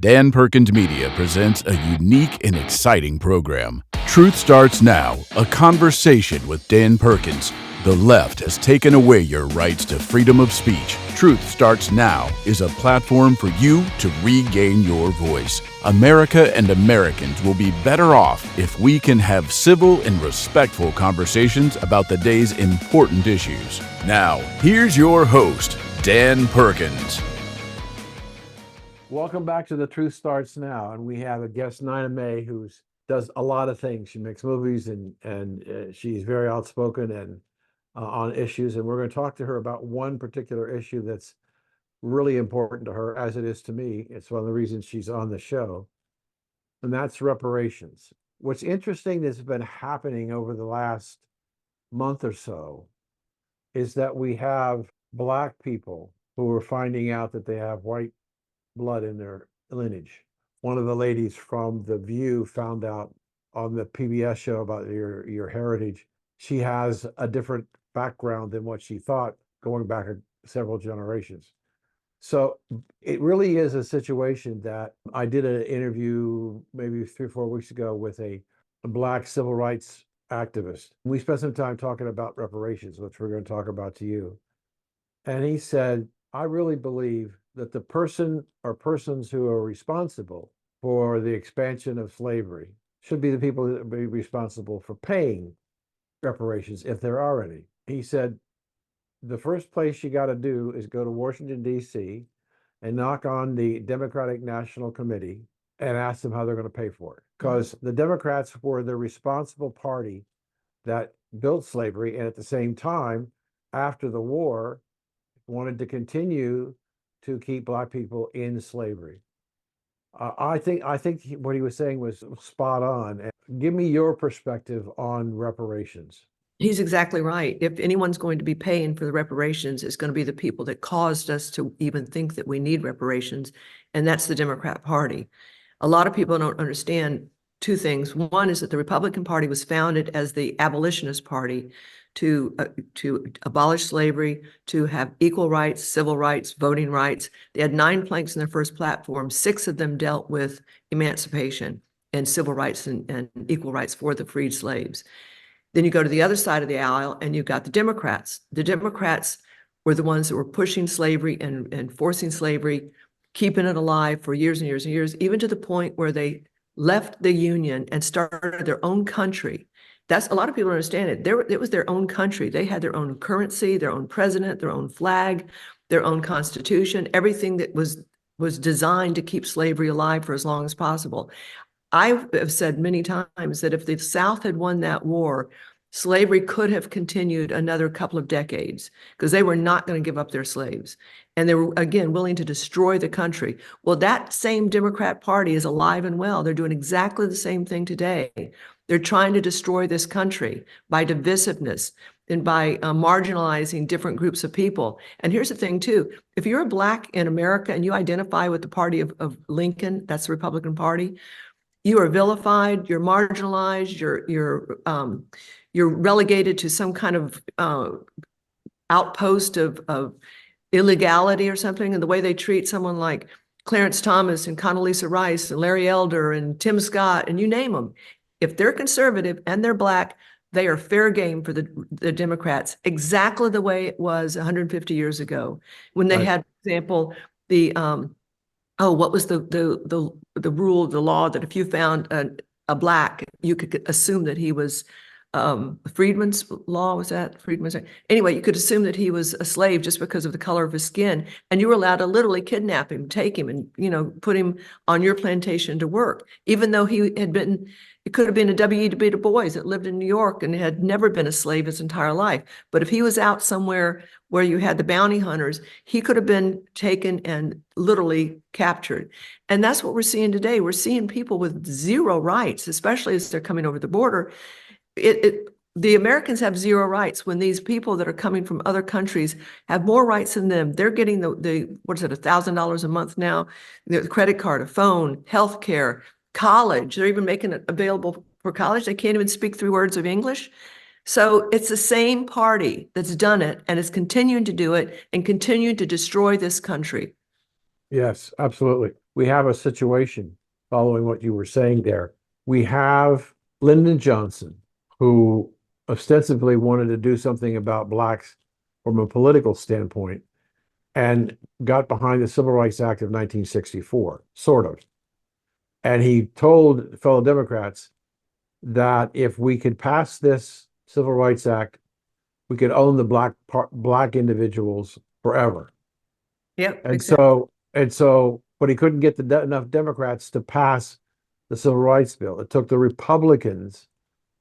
Dan Perkins Media presents a unique and exciting program. Truth Starts Now, a conversation with Dan Perkins. The left has taken away your rights to freedom of speech. Truth Starts Now is a platform for you to regain your voice. America and Americans will be better off if we can have civil and respectful conversations about the day's important issues. Now, here's your host, Dan Perkins. Welcome back to The Truth Starts Now, and we have a guest, Nina May, who does a lot of things. She makes movies, and she's very outspoken and on issues, and we're going to talk to her about one particular issue that's really important to her, as it is to me. It's one of the reasons she's on the show, and that's reparations. What's interesting that's been happening over the last month or so is that we have Black people who are finding out that they have white blood in their lineage. One of the ladies from The View found out on the PBS show about your heritage. She has a different background than what she thought going back several generations. So it really is a situation that I did an interview maybe 3 or 4 weeks ago with a Black civil rights activist. We spent some time talking about reparations, which we're going to talk about to you. And he said, I really believe that the person or persons who are responsible for the expansion of slavery should be the people that be responsible for paying reparations, if there are any. He said, the first place you got to do is go to Washington, D.C. and knock on the Democratic National Committee and ask them how they're going to pay for it. Because the Democrats were the responsible party that built slavery, and at the same time, after the war, wanted to continue to keep Black people in slavery. I think what he was saying was spot on. And give me your perspective on reparations. He's exactly right. If anyone's going to be paying for the reparations, it's going to be the people that caused us to even think that we need reparations, and that's the Democrat Party. A lot of people don't understand two things. One is that the Republican Party was founded as the abolitionist party to abolish slavery, to have equal rights, civil rights, voting rights. They had 9 planks in their first platform. 6 of them dealt with emancipation and civil rights and equal rights for the freed slaves. Then you go to the other side of the aisle and you've got the Democrats. The Democrats were the ones that were pushing slavery and forcing slavery, keeping it alive for years and years and years, even to the point where they left the Union and started their own country. That's a lot of people don't understand it. It was their own country. They had their own currency, their own president, their own flag, their own constitution, everything that was designed to keep slavery alive for as long as possible. I have said many times that if the South had won that war, slavery could have continued another couple of decades because they were not going to give up their slaves. And they were, again, willing to destroy the country. Well, that same Democrat Party is alive and well. They're doing exactly the same thing today. They're trying to destroy this country by divisiveness and by marginalizing different groups of people. And here's the thing, too. If you're a Black in America and you identify with the party of Lincoln, that's the Republican Party, you are vilified, you're marginalized, you're relegated to some kind of outpost of illegality or something. And the way they treat someone like Clarence Thomas and Condoleezza Rice and Larry Elder and Tim Scott and you name them, if they're conservative and they're Black, they are fair game for the Democrats, exactly the way it was 150 years ago when they had, for example, the what was the rule, the law that if you found a Black, you could assume that he was Freedman's law, was that Freedman's? Anyway, you could assume that he was a slave just because of the color of his skin, and you were allowed to literally kidnap him, take him, and put him on your plantation to work, even though he had been. It could have been a W.E.B. Du Bois that lived in New York and had never been a slave his entire life. But if he was out somewhere where you had the bounty hunters, he could have been taken and literally captured. And that's what we're seeing today. We're seeing people with zero rights, especially as they're coming over the border. The Americans have zero rights when these people that are coming from other countries have more rights than them. They're getting what is it, $1,000 a month now, the credit card, a phone, health care, college. They're even making it available for college. They can't even speak 3 words of English. So it's the same party that's done it and is continuing to do it and continuing to destroy this country. Yes, absolutely. We have a situation following what you were saying there. We have Lyndon Johnson, who ostensibly wanted to do something about blacks from a political standpoint and got behind the Civil Rights Act of 1964, sort of. And he told fellow Democrats that if we could pass this Civil Rights Act, we could own the black individuals forever. Yep, And exactly. but he couldn't get enough Democrats to pass the Civil Rights Bill. It took the Republicans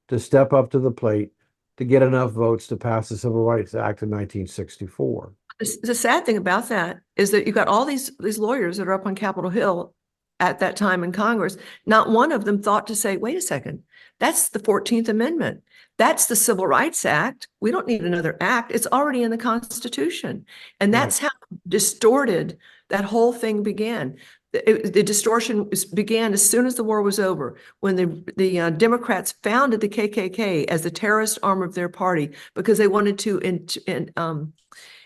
to step up to the plate to get enough votes to pass the Civil Rights Act of 1964. The sad thing about that is that you got all these lawyers that are up on Capitol Hill at that time in Congress. Not one of them thought to say, wait a second, that's the 14th Amendment. That's the Civil Rights Act. We don't need another act. It's already in the Constitution. And that's how distorted that whole thing began. The distortion began as soon as the war was over, when the Democrats founded the KKK as the terrorist arm of their party because they wanted to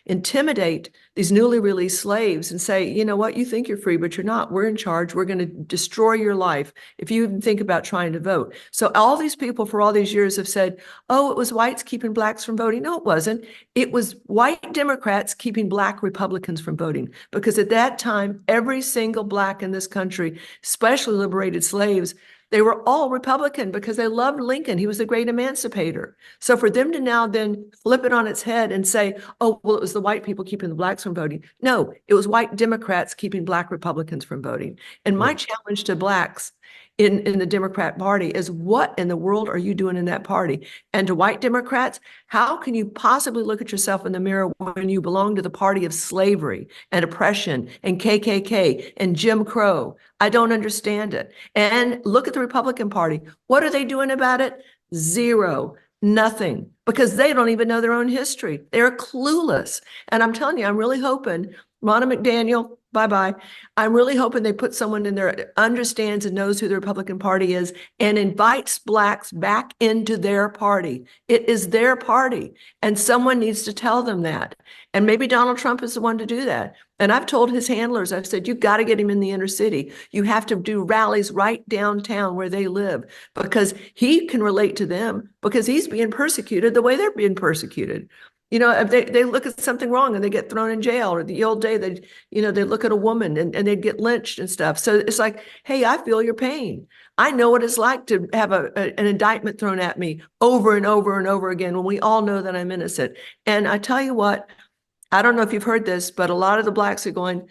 intimidate these newly released slaves and say, you know what, you think you're free, but you're not. We're in charge. We're going to destroy your life if you even think about trying to vote. So all these people for all these years have said, oh, it was whites keeping blacks from voting. No, it wasn't. It was white Democrats keeping black Republicans from voting. Because at that time, every single black in this country, especially liberated slaves, they were all Republican because they loved Lincoln. He was a great emancipator. So for them to now then flip it on its head and say, oh, well, it was the white people keeping the blacks from voting. No, it was white Democrats keeping black Republicans from voting. And my challenge to blacks in the Democrat Party is, what in the world are you doing in that party? And to white Democrats, how can you possibly look at yourself in the mirror when you belong to the party of slavery and oppression and KKK and Jim Crow? I don't understand it. And look at the Republican Party. What are they doing about it? Zero. Nothing, because they don't even know their own history. They're clueless. And I'm telling you, I'm really hoping Ronna McDaniel, bye-bye. I'm really hoping they put someone in there that understands and knows who the Republican Party is and invites blacks back into their party. It is their party, and someone needs to tell them that. And maybe Donald Trump is the one to do that. And I've told his handlers, I've said, you've got to get him in the inner city. You have to do rallies right downtown where they live, because he can relate to them, because he's being persecuted the way they're being persecuted. You know, if they look at something wrong and they get thrown in jail, or the old day they look at a woman and they'd get lynched and stuff. So it's like, hey, I feel your pain. I know what it's like to have an indictment thrown at me over and over and over again when we all know that I'm innocent. And I tell you what, I don't know if you've heard this, but a lot of the blacks are going,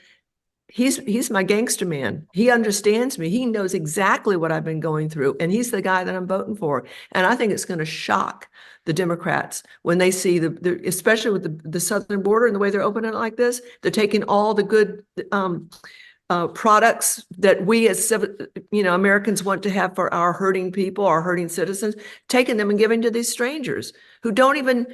he's my gangster man. He understands me. He knows exactly what I've been going through, and he's the guy that I'm voting for. And I think it's going to shock the Democrats when they see especially with the southern border and the way they're opening it like this. They're taking all the good products that we as Americans want to have for our hurting people, our hurting citizens, taking them and giving to these strangers who can't even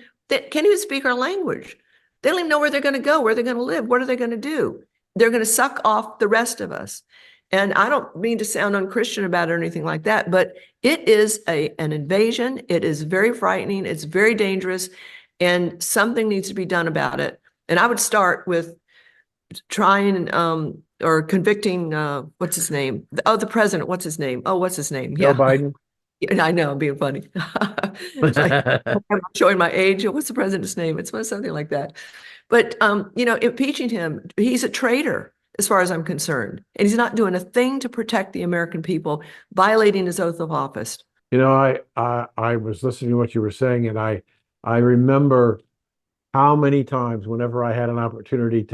speak our language. They don't even know where they're going to go, where they're going to live, what are they going to do? They're going to suck off the rest of us. And I don't mean to sound unchristian about it or anything like that, but it is an invasion. It is very frightening. It's very dangerous, and something needs to be done about it. And I would start with trying or convicting, what's his name? The president, what's his name? Oh, what's his name? Joe Biden. Yeah, I know, I'm being funny. I'm showing my age. What's the president's name? It's something like that. But, impeaching him, he's a traitor as far as I'm concerned. And he's not doing a thing to protect the American people, violating his oath of office. I was listening to what you were saying, and I remember how many times whenever I had an opportunity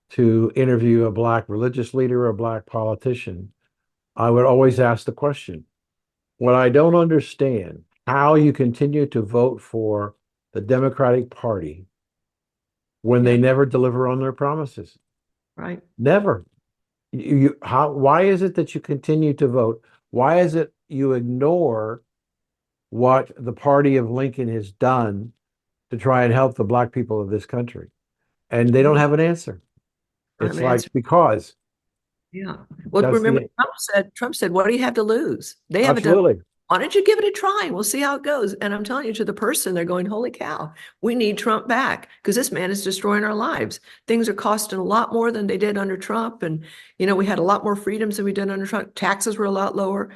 to interview a black religious leader or a black politician, I would always ask the question, what I don't understand, how you continue to vote for the Democratic Party when they never deliver on their promises. Right. Never. Why is it that you continue to vote? Why is it you ignore what the party of Lincoln has done to try and help the black people of this country? And they don't have an answer. It's like, because. Yeah. Well, remember, Trump said, what do you have to lose? They haven't done. Absolutely. Why don't you give it a try and we'll see how it goes? And I'm telling you, to the person, they're going, holy cow, we need Trump back because this man is destroying our lives. Things are costing a lot more than they did under Trump. And, we had a lot more freedoms than we did under Trump. Taxes were a lot lower.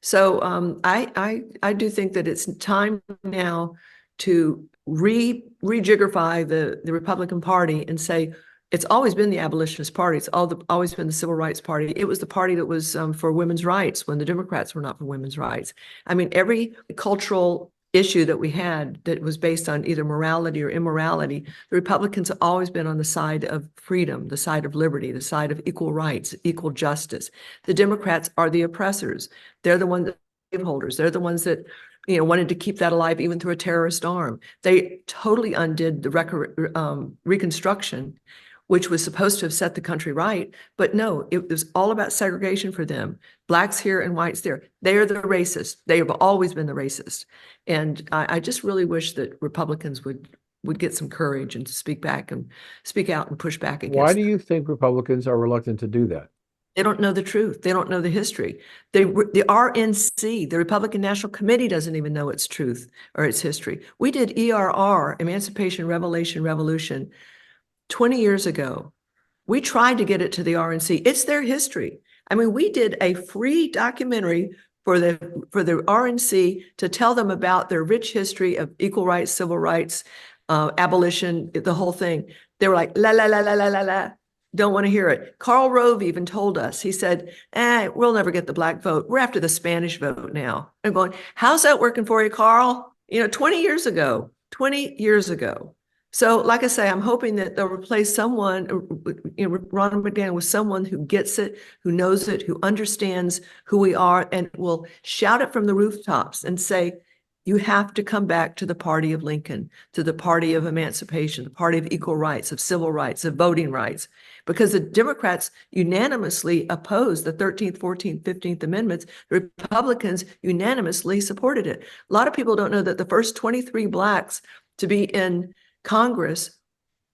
So I do think that it's time now to rejiggerify the Republican Party and say, it's always been the abolitionist party. It's always been the civil rights party. It was the party that was for women's rights when the Democrats were not for women's rights. I mean, every cultural issue that we had that was based on either morality or immorality, the Republicans have always been on the side of freedom, the side of liberty, the side of equal rights, equal justice. The Democrats are the oppressors. They're the ones that slaveholders. They're the ones that wanted to keep that alive even through a terrorist arm. They totally undid the Reconstruction, which was supposed to have set the country right. But no, it was all about segregation for them. Blacks here and whites there. They are the racists. They have always been the racist. And I just really wish that Republicans would get some courage and speak back and speak out and push back against Why do you think Republicans are reluctant to do that? They don't know the truth. They don't know the history. The RNC, the Republican National Committee, doesn't even know its truth or its history. We did ERR, Emancipation, Revolution, 20 years ago. We tried to get it to the RNC. It's their history. I mean, we did a free documentary for the RNC to tell them about their rich history of equal rights, civil rights, abolition, the whole thing. They were like, la, la, la, la, la, la, la. Don't want to hear it. Karl Rove even told us, he said, we'll never get the black vote. We're after the Spanish vote now. I'm going, how's that working for you, Karl? 20 years ago. So like I say, I'm hoping that they'll replace someone, Ronald McDaniel, with someone who gets it, who knows it, who understands who we are, and will shout it from the rooftops and say, you have to come back to the party of Lincoln, to the party of emancipation, the party of equal rights, of civil rights, of voting rights, because the Democrats unanimously opposed the 13th, 14th, 15th Amendments. The Republicans unanimously supported it. A lot of people don't know that the first 23 Blacks to be in Congress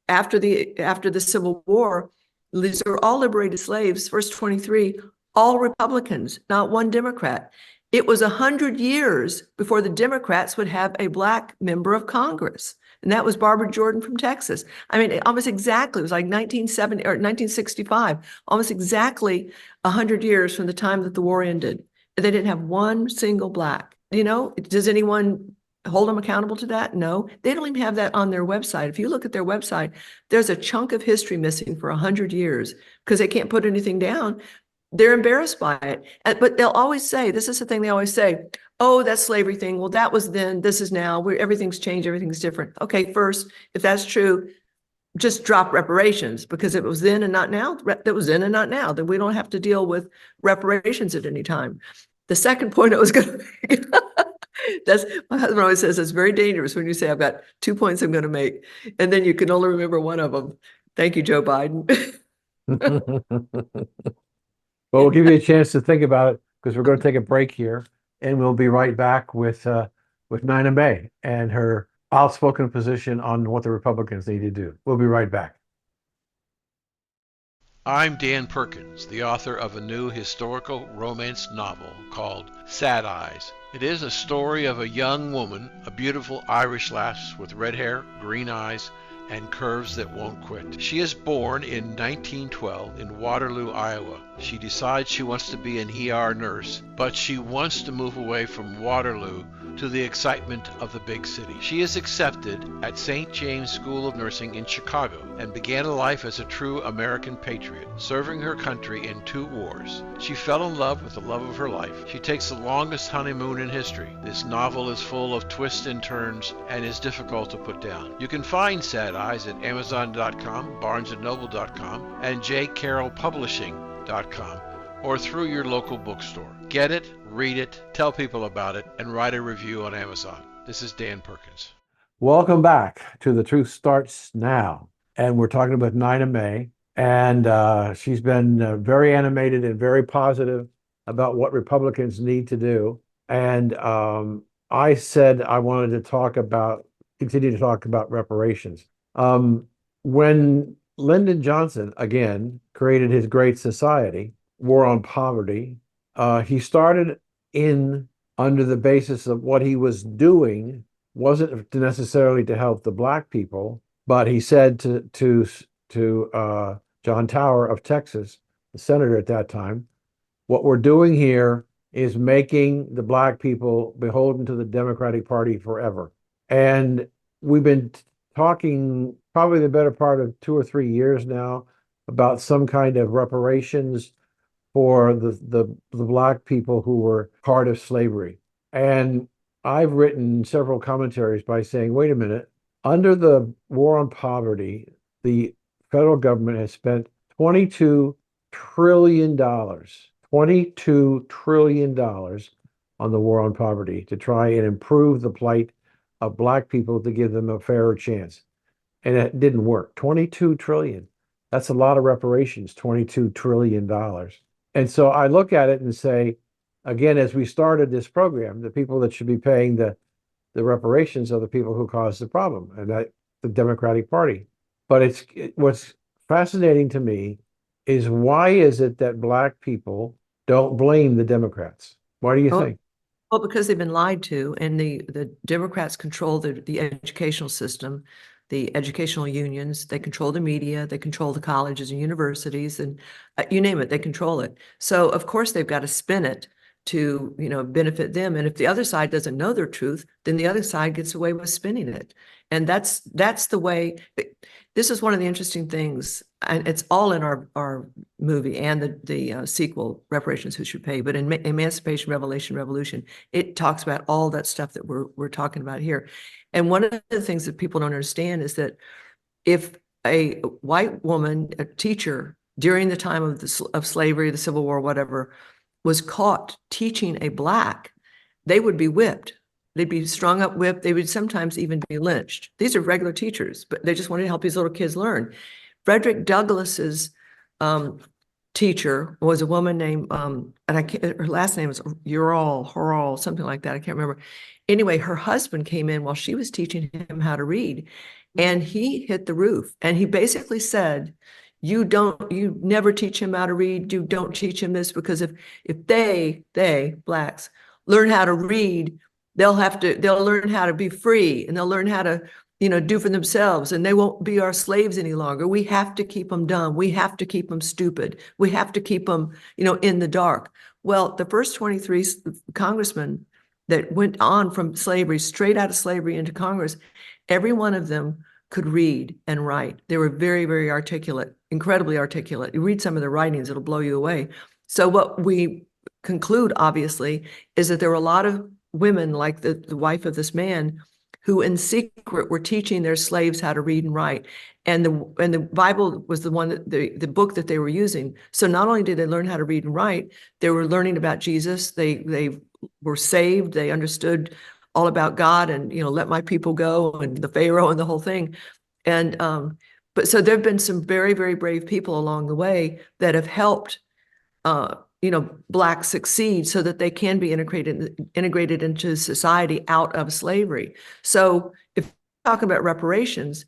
after the Civil War, these are all liberated slaves, first 23, all Republicans, not one Democrat. It was 100 years before the Democrats would have a Black member of Congress. And that was Barbara Jordan from Texas. I mean, almost exactly, it was like 1970 or 1965, almost exactly 100 years from the time that the war ended. They didn't have one single Black. Does anyone hold them accountable to that? No, they don't even have that on their website. If you look at their website, there's a chunk of history missing for 100 years because they can't put anything down. They're embarrassed by it. But they'll always say, this is the thing they always say, oh, that slavery thing. Well, that was then, this is now, where everything's changed, everything's different. Okay, first, if that's true, just drop reparations, because if it was then and not now, that was then and not now, then we don't have to deal with reparations at any time. The second point I was going to make, my husband always says it's very dangerous when you say, I've got 2 points I'm going to make, and then you can only remember one of them. Thank you, Joe Biden. Well, we'll give you a chance to think about it because we're going to take a break here, and we'll be right back with Nina May and her outspoken position on what the Republicans need to do. We'll be right back. I'm Dan Perkins, the author of a new historical romance novel called Sad Eyes. It is a story of a young woman, a beautiful Irish lass with red hair, green eyes, and curves that won't quit. She is born in 1912 in Waterloo, Iowa. She decides she wants to be an ER nurse, but she wants to move away from Waterloo to the excitement of the big city. She is accepted at St. James School of Nursing in Chicago and began a life as a true American patriot, serving her country in 2 wars. She fell in love with the love of her life. She takes the longest honeymoon in history. This novel is full of twists and turns and is difficult to put down. You can find Sad Eyes at Amazon.com, BarnesandNoble.com, and JCarrollPublishing.com, or through your local bookstore. Get it, read it, tell people about it, and write a review on Amazon. This is Dan Perkins. Welcome back to The Truth Starts Now. And we're talking about Nina May. And she's been very animated and very positive about what Republicans need to do. And I said I wanted to continue to talk about reparations. When Lyndon Johnson, again, created his Great Society, War on Poverty, he started in under the basis of what he was doing wasn't necessarily to help the black people, but he said to John Tower of Texas, the senator at that time, what we're doing here is making the black people beholden to the Democratic Party forever. And we've been talking probably the better part of 2 or 3 years now about some kind of reparations for the black people who were part of slavery. And I've written several commentaries by saying, wait a minute, under the war on poverty, the federal government has spent $22 trillion, $22 trillion on the war on poverty to try and improve the plight of black people to give them a fairer chance. And it didn't work. 22 trillion. That's a lot of reparations, $22 trillion. And so I look at it and say, again, as we started this program, the people that should be paying the reparations are the people who caused the problem, and that the Democratic Party. But what's fascinating to me is, why is it that black people don't blame the Democrats? Why do you think? Well, because they've been lied to, and the Democrats control the educational system, the educational unions, they control the media, they control the colleges and universities, and you name it, they control it. So of course they've got to spin it to, benefit them. And if the other side doesn't know their truth, then the other side gets away with spinning it. And that's the way. This is one of the interesting things, and it's all in our movie and the sequel, Reparations, Who Should Pay. But in Emancipation, Revolution, it talks about all that stuff that we're talking about here. And one of the things that people don't understand is that if a white woman, a teacher, during the time of slavery, the Civil War, whatever, was caught teaching a black, they would be whipped. They'd be strung up, whipped. They would sometimes even be lynched. These are regular teachers, but they just wanted to help these little kids learn. Frederick Douglass's teacher was a woman named, and her last name is Hural, something like that. I can't remember. Anyway, her husband came in while she was teaching him how to read, and he hit the roof. And he basically said, you never teach him how to read. You don't teach him this, because if they, blacks, learn how to read, they'll learn how to be free, and they'll learn how to, do for themselves, and they won't be our slaves any longer. We have to keep them dumb. We have to keep them stupid. We have to keep them, in the dark. Well, the first 23 congressmen that went on from slavery, straight out of slavery into Congress, every one of them could read and write. They were very, very articulate, incredibly articulate. You read some of their writings, it'll blow you away. So what we conclude, obviously, is that there were a lot of women, like the wife of this man, who in secret were teaching their slaves how to read and write. And the Bible was the one that the book that they were using. So not only did they learn how to read and write, they were learning about Jesus. They were saved. They understood all about God, and let my people go, and the Pharaoh and the whole thing. And but so there have been some very, very brave people along the way that have helped blacks succeed so that they can be integrated into society out of slavery. So if we're talking about reparations,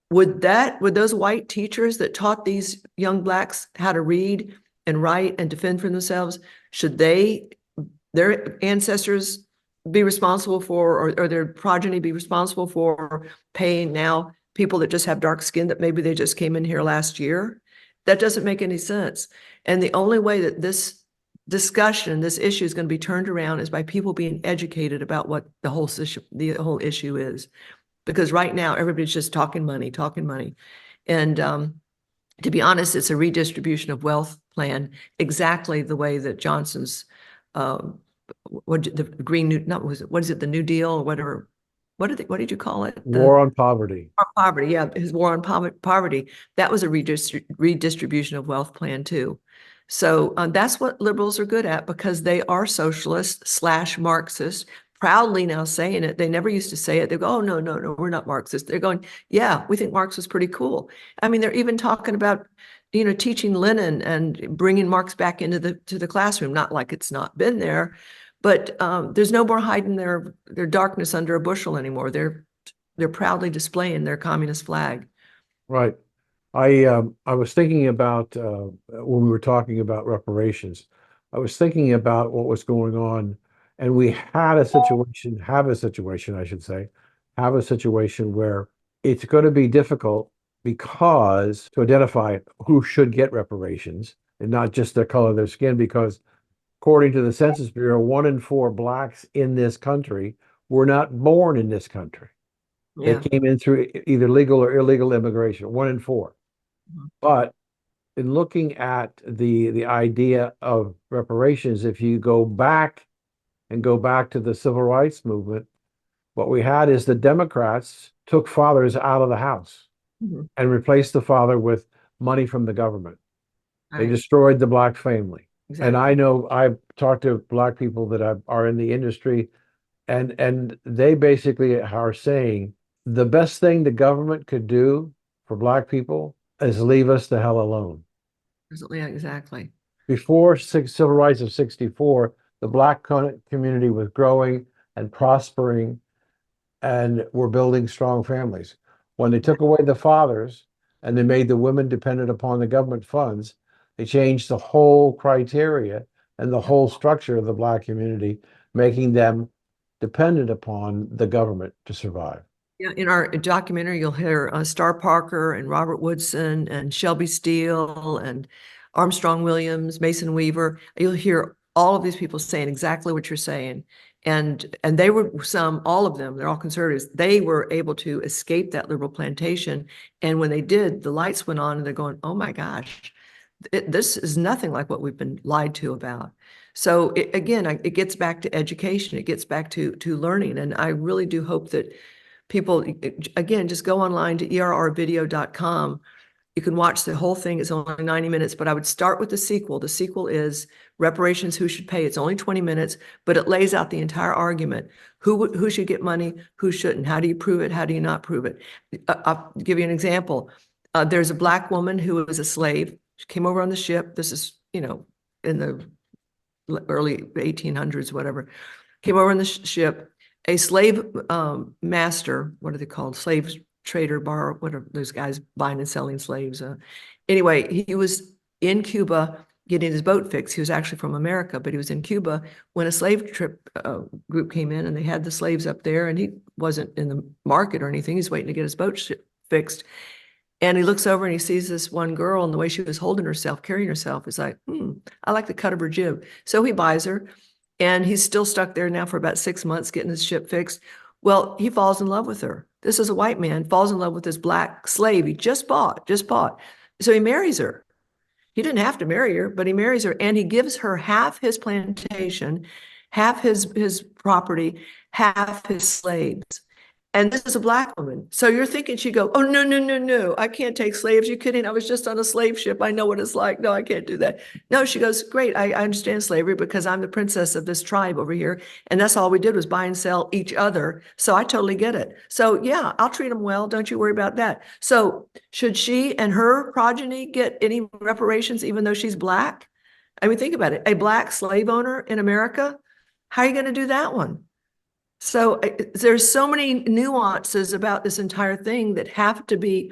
would those white teachers that taught these young blacks how to read and write and defend for themselves, should their ancestors be responsible for, or their progeny be responsible for paying now people that just have dark skin that maybe they just came in here last year? That doesn't make any sense. And the only way that this discussion, this issue is going to be turned around is by people being educated about what the whole issue is. Because right now, everybody's just talking money. And to be honest, it's a redistribution of wealth plan, exactly the way that Johnson's, what is it, the New Deal or whatever? What did you call it? War on poverty. Poverty, yeah, his war on poverty. That was a redistribution of wealth plan too. So that's what liberals are good at, because they are socialist / Marxist, proudly now saying it. They never used to say it. They go, oh, no, we're not Marxist. They're going, yeah, we think Marx was pretty cool. I mean, they're even talking about, teaching Lenin and bringing Marx back into the classroom. Not like it's not been there, but there's no more hiding their darkness under a bushel anymore. They're proudly displaying their communist flag. Right. I was thinking about when we were talking about reparations, I was thinking about what was going on And we had a situation, I should say, have a situation where it's going to be difficult because to identify who should get reparations and not just the color of their skin, because according to the Census Bureau, 1 in 4 Blacks in this country were not born in this country. They Yeah. came in through either legal or illegal immigration, 1 in 4. Mhm. But in looking at the idea of reparations, if you go back to the civil rights movement, what we had is the Democrats took fathers out of the house Mhm. and replaced the father with money from the government. They Right. destroyed the Black family. And Exactly. I know I've talked to Black people that are in the industry, and they basically are saying the best thing the government could do for Black people is leave us the hell alone. Yeah, exactly. Before civil rights of 64, the Black community was growing and prospering, and were building strong families. When they took away the fathers and they made the women dependent upon the government funds, they changed the whole criteria and the whole structure of the Black community, making them dependent upon the government to survive. Yeah, in our documentary, you'll hear Star Parker and Robert Woodson and Shelby Steele and Armstrong Williams, Mason Weaver. You'll hear all of these people saying exactly what you're saying. And they were all of them, they're all conservatives. They were able to escape that liberal plantation. And when they did, the lights went on and they're going, oh my gosh, this is nothing like what we've been lied to about. So again, it gets back to education. It gets back to learning. And I really do hope that people, again, just go online to errvideo.com. You can watch the whole thing. It's only 90 minutes, but I would start with the sequel. The sequel is Reparations, Who Should Pay? It's only 20 minutes, but it lays out the entire argument. Who should get money? Who shouldn't? How do you prove it? How do you not prove it? I'll give you an example. There's a Black woman who was a slave. She came over on the ship. This is, in the early 1800s, whatever. Came over on the ship. A slave master, what are they called? Slave trader, bar, what are those guys buying and selling slaves? Anyway, he was in Cuba getting his boat fixed. He was actually from America, but he was in Cuba when a slave trip group came in, and they had the slaves up there, and he wasn't in the market or anything. He's waiting to get his boat fixed. And he looks over and he sees this one girl, and the way she was holding herself, carrying herself, is like, I like the cut of her jib. So he buys her, and he's still stuck there now for about 6 months getting his ship fixed. Well, he falls in love with her. This is a white man, falls in love with this Black slave he just bought. So he marries her. He didn't have to marry her, but he marries her, and he gives her half his plantation, half his property, half his slaves. And this is a Black woman. So you're thinking she'd go, oh, no, no, no, no, I can't take slaves. You kidding? I was just on a slave ship. I know what it's like. No, I can't do that. No, she goes, great. I understand slavery because I'm the princess of this tribe over here. And that's all we did was buy and sell each other. So I totally get it. So yeah, I'll treat them well. Don't you worry about that. So should she and her progeny get any reparations, even though she's Black? I mean, think about it. A Black slave owner in America, how are you going to do that one? So there's so many nuances about this entire thing that have to be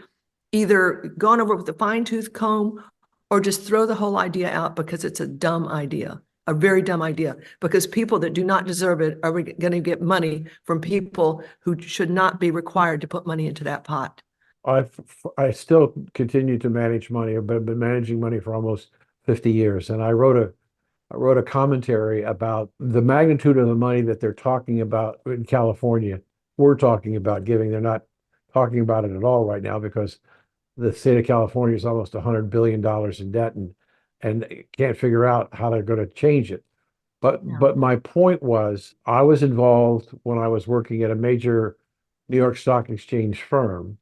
either gone over with a fine-tooth comb or just throw the whole idea out because it's a dumb idea, a very dumb idea, because people that do not deserve it are going to get money from people who should not be required to put money into that pot. I still continue to manage money. I've been managing money for almost 50 years, and I wrote a commentary about the magnitude of the money that they're talking about in California. We're talking about giving. They're not talking about it at all right now because the state of California is almost $100 billion in debt and can't figure out how they're going to change it. But my point was, I was involved when I was working at a major New York Stock Exchange firm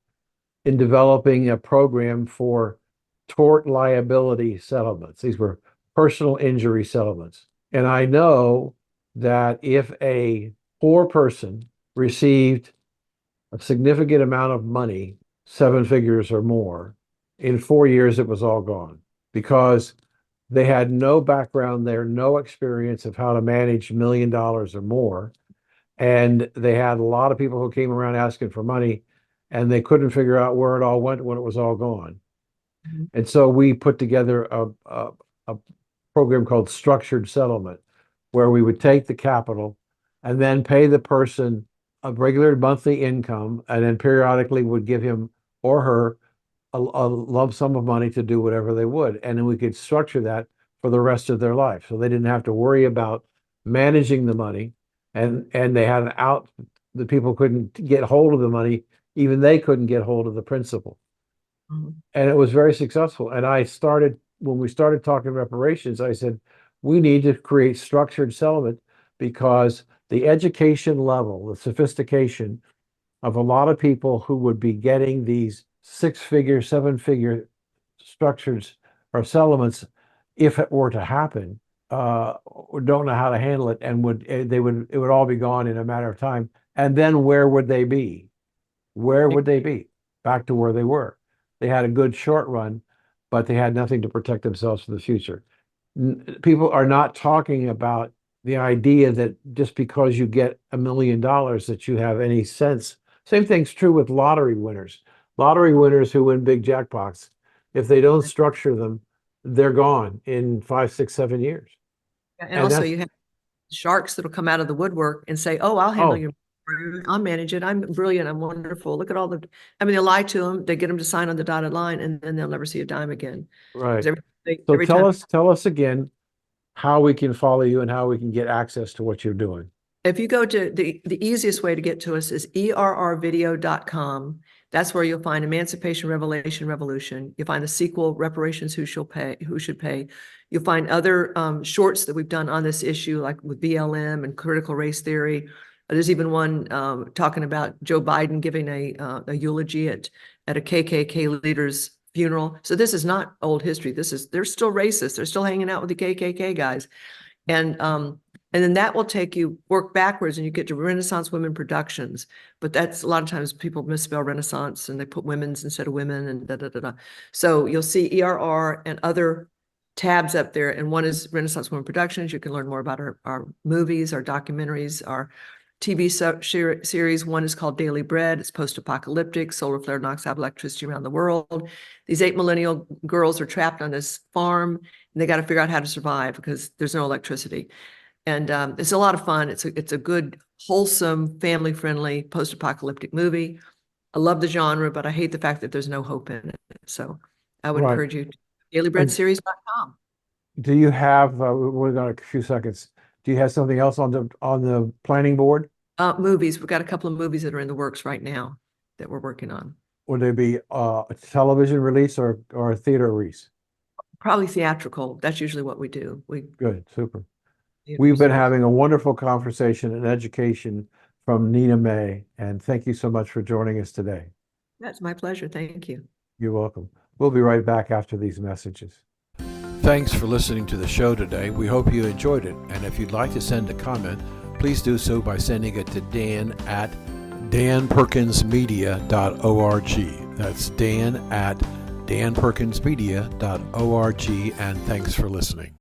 in developing a program for tort liability settlements. These were personal injury settlements. And I know that if a poor person received a significant amount of money, 7 figures or more, in 4 years it was all gone because they had no background there, no experience of how to manage $1 million or more. And they had a lot of people who came around asking for money, and they couldn't figure out where it all went when it was all gone. Mm-hmm. And so we put together a program called structured settlement, where we would take the capital and then pay the person a regular monthly income, and then periodically would give him or her a lump sum of money to do whatever they would. And then we could structure that for the rest of their life. So they didn't have to worry about managing the money, and they had an out, the people couldn't get hold of the money, even they couldn't get hold of the principal. Mhm. And it was very successful. And when we started talking reparations, I said, we need to create structured settlement, because the education level, the sophistication of a lot of people who would be getting these 6-figure, 7-figure structures or settlements, if it were to happen, don't know how to handle it, and it would all be gone in a matter of time. And then where would they be? Where would they be? Back to where they were. They had a good short run, but they had nothing to protect themselves for the future. People are not talking about the idea that just because you get $1 million that you have any sense. Same thing's true with lottery winners. Lottery winners who win big jackpots, if they don't structure them, they're gone in 5, 6, 7 years. And also you have sharks that'll come out of the woodwork and say, oh, I'll handle your, I'll manage it. I'm brilliant. I'm wonderful. Look at all they'll lie to them. They get them to sign on the dotted line, and then they'll never see a dime again. Right. Every So time. tell us again how we can follow you and how we can get access to what you're doing. If you go to the easiest way to get to us is errvideo.com. That's where you'll find Emancipation, Revelation, Revolution. You'll find the sequel, Reparations, Who Should Pay. You'll find other shorts that we've done on this issue, like with BLM and critical race theory. There's even one talking about Joe Biden giving a eulogy at a KKK leader's funeral. So this is not old history. They're still racist. They're still hanging out with the KKK guys. And then that will take you, work backwards, and you get to Renaissance Women Productions. But that's a lot of times people misspell Renaissance and they put women's instead of women and da. So you'll see ERR and other tabs up there. And one is Renaissance Women Productions. You can learn more about our movies, our documentaries, our TV series. One is called Daily Bread. It's post-apocalyptic. Solar flare knocks out electricity around the world. These 8 millennial girls are trapped on this farm, and they got to figure out how to survive because there's no electricity. And it's a lot of fun. It's a good, wholesome, family-friendly, post-apocalyptic movie. I love the genre, but I hate the fact that there's no hope in it. So I would encourage you to dailybreadseries.com. Do you have, we've got a few seconds. Do you have something else on the planning board? Movies. We've got a couple of movies that are in the works right now that we're working on. Would they be a television release or a theater release? Probably theatrical. That's usually what we do. Good, super. We've been having a wonderful conversation and education from Nina May, and thank you so much for joining us today. That's my pleasure. Thank you. You're welcome. We'll be right back after these messages. Thanks for listening to the show today. We hope you enjoyed it. And if you'd like to send a comment, please do so by sending it to Dan at danperkinsmedia.org. That's Dan at danperkinsmedia.org. And thanks for listening.